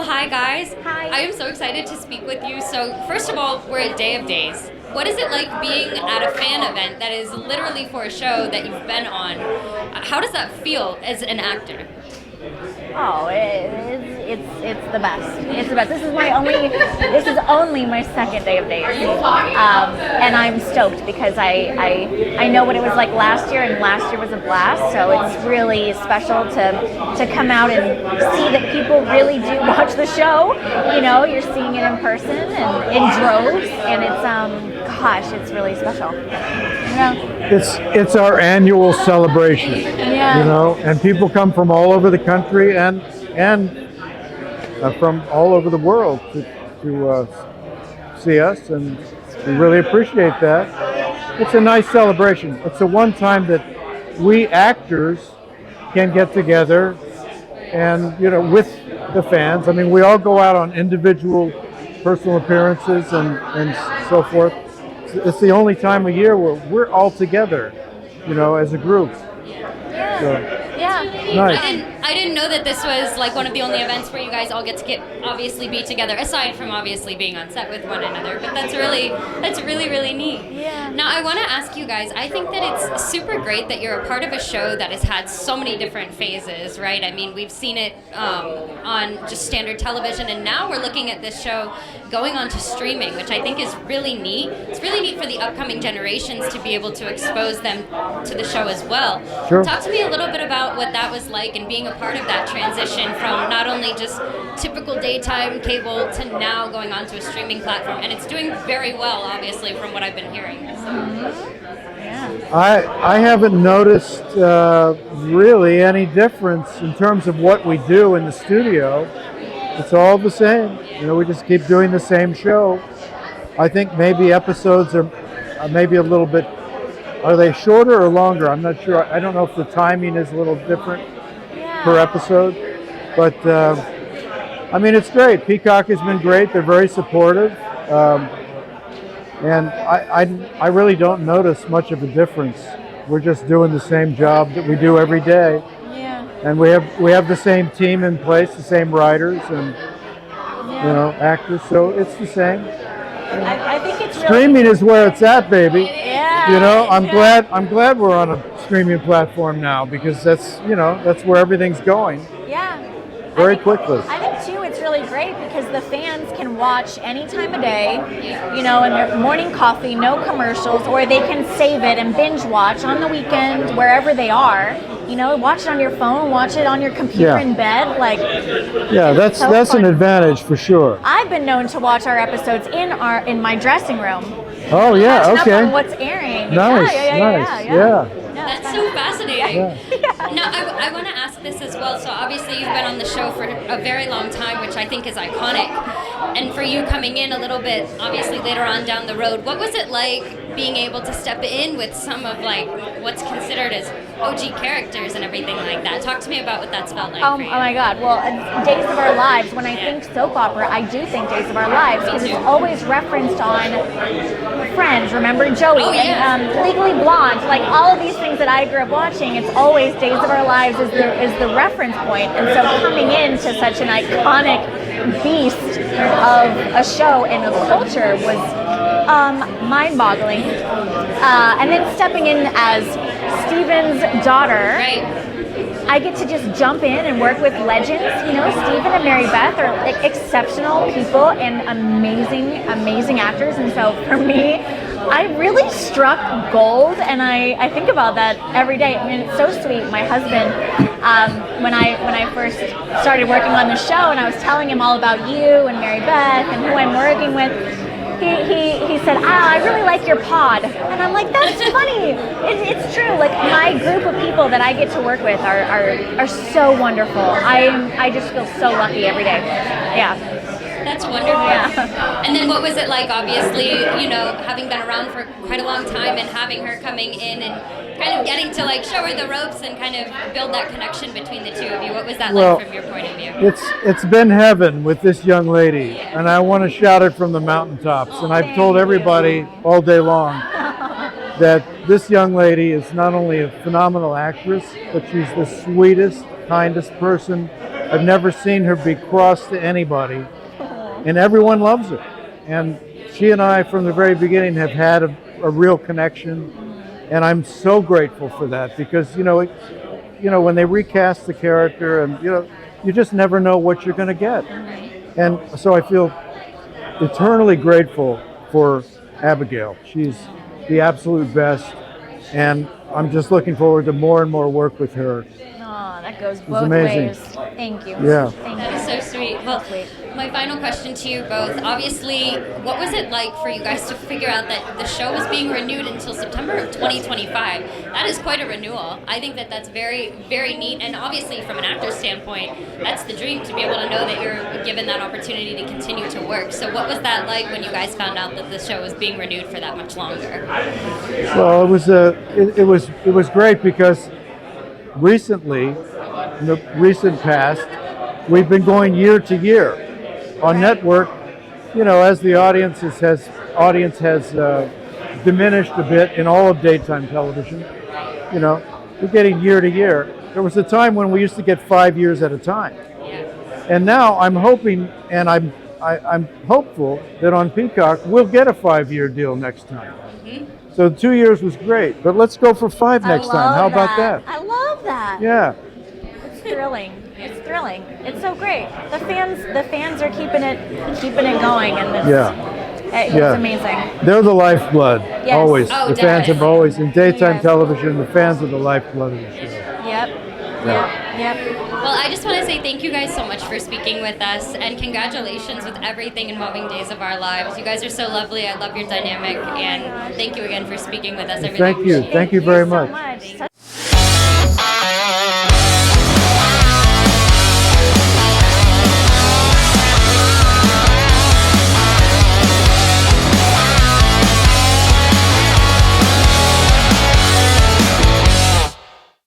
Well, hi guys. Hi. I am so excited to speak with you. So, first of all, we're at Day of Days. What is it like being at a fan event that is literally for a show that you've been on? How does that feel as an actor? Oh, it's the best. It's the best. This is only my second Day of Days, and I'm stoked because I know what it was like last year, and last year was a blast. So it's really special to come out and see that people really do watch the show. You know, you're seeing it in person and in droves, and it's really special. Yeah. It's our annual celebration. Yeah. You know, and people come from all over the country and from all over the world to see us, and we really appreciate that. It's a nice celebration. It's the one time that we actors can get together and, you know, with the fans. I mean, we all go out on individual personal appearances and so forth. It's the only time of year where we're all together, you know, as a group. Yeah. So, Yeah. nice. I didn't know that this was like one of the only events where you guys all get to obviously be together, aside from obviously being on set with one another. But that's really neat. Yeah. Now I want to ask you guys. I think that it's super great that you're a part of a show that has had so many different phases, right? I mean, we've seen it on just standard television, and now we're looking at this show going on to streaming, which I think is really neat. It's really neat for the upcoming generations to be able to expose them to the show as well. Sure. Talk to me a little bit about what that was like and being a part of that transition from not only just typical daytime cable to now going on to a streaming platform. And it's doing very well, obviously, from what I've been hearing. Yeah. I haven't noticed really any difference in terms of what we do in the studio. It's all the same. You know, we just keep doing the same show. I think maybe episodes are maybe a little bit. Are they shorter or longer? I'm not sure. I don't know if the timing is a little different per episode. But, I mean, it's great. Peacock has been great. They're very supportive. And I really don't notice much of a difference. We're just doing the same job that we do every day. Yeah. And we have the same team in place, the same writers and you know, actors. So it's the same. I think it's really Streaming is where it's at, baby. Yeah. You know, I'm glad we're on a streaming platform now, because that's where everything's going Yeah. very quickly. I think too it's really great because the fans can watch any time of day, you know, in their morning coffee, no commercials, or they can save it and binge watch on the weekend wherever they are. You know, watch it on your phone, watch it on your computer in bed. Like, yeah, that's fun. an advantage for sure. I've been known to watch our episodes in my dressing room. Oh yeah, Catching okay. up on what's airing. Nice, Yeah. That's so fascinating. Yeah. Now, I want to ask this as well. So obviously you've been on the show for a very long time, which I think is iconic. And for you coming in a little bit, obviously later on down the road, what was it like being able to step in with some of like what's considered as OG characters and everything like that? Talk to me about what that's felt like for you. Oh my God. Well, Days of Our Lives, when I think soap opera, I do think Days of Our Lives because it's always referenced on Friends, remember Joey, and Legally Blonde, like all of these things that I grew up watching, it's always Days of Our Lives is the reference point. And so coming into such an iconic beast of a show and a culture was mind-boggling. And then stepping in as Steven's daughter, I get to just jump in and work with legends. You know, Steven and Mary Beth are like exceptional people and amazing actors. And so for me, I really struck gold, and I think about that every day. I mean, it's so sweet. My husband, when I first started working on the show, and I was telling him all about you and Mary Beth and who I'm working with, he said, I really like your pod. And I'm like, that's funny. It's true. Like, my group of people that I get to work with are so wonderful. I just feel so lucky every day. Yeah. That's wonderful. Yeah. And then what was it like, obviously, you know, having been around for quite a long time and having her coming in and kind of getting to like show her the ropes and kind of build that connection between the two of you? What was that like from your point of view? It's been heaven with this young lady, and I want to shout it from the mountaintops. And I've told everybody all day long that this young lady is not only a phenomenal actress, but she's the sweetest, kindest person I've never seen her be cross to anybody, and everyone loves her. And she and I, from the very beginning, have had a real connection, and I'm so grateful for that because when they recast the character, and you just never know what you're going to get, and so I feel eternally grateful for Abigail. She's the absolute best, and I'm just looking forward to more and more work with her. Oh, that goes both amazing. ways. Thank you. Yeah. Thank That you. is so sweet. Well, my final question to you both. Obviously, what was it like for you guys to figure out that the show was being renewed until September of 2025? That is quite a renewal. I think that that's very, very neat. And obviously, from an actor's standpoint, that's the dream, to be able to know that you're given that opportunity to continue to work. So what was that like when you guys found out that the show was being renewed for that much longer? Well, it was great because recently, in the recent past, we've been going year to year. On network, as the audience has diminished a bit in all of daytime television, we're getting year to year. There was a time when we used to get 5 years at a time. And now I'm hoping, and I'm hopeful that on Peacock we'll get a 5-year deal next time. So 2 years was great, but let's go for 5 next time. How about that? I love that. Yeah. It's thrilling. It's thrilling. It's so great. The fans are keeping it going, and it's amazing. They're the lifeblood. Yes. Always. Oh, the fans have always in daytime Yes. television. The fans are the lifeblood of the show. Yep. Well, I just want to say thank you guys so much for speaking with us, and congratulations with everything involving Days of Our Lives. You guys are so lovely. I love your dynamic, and thank you again for speaking with us. I really Thank you. appreciate it. Thank you very so much. much.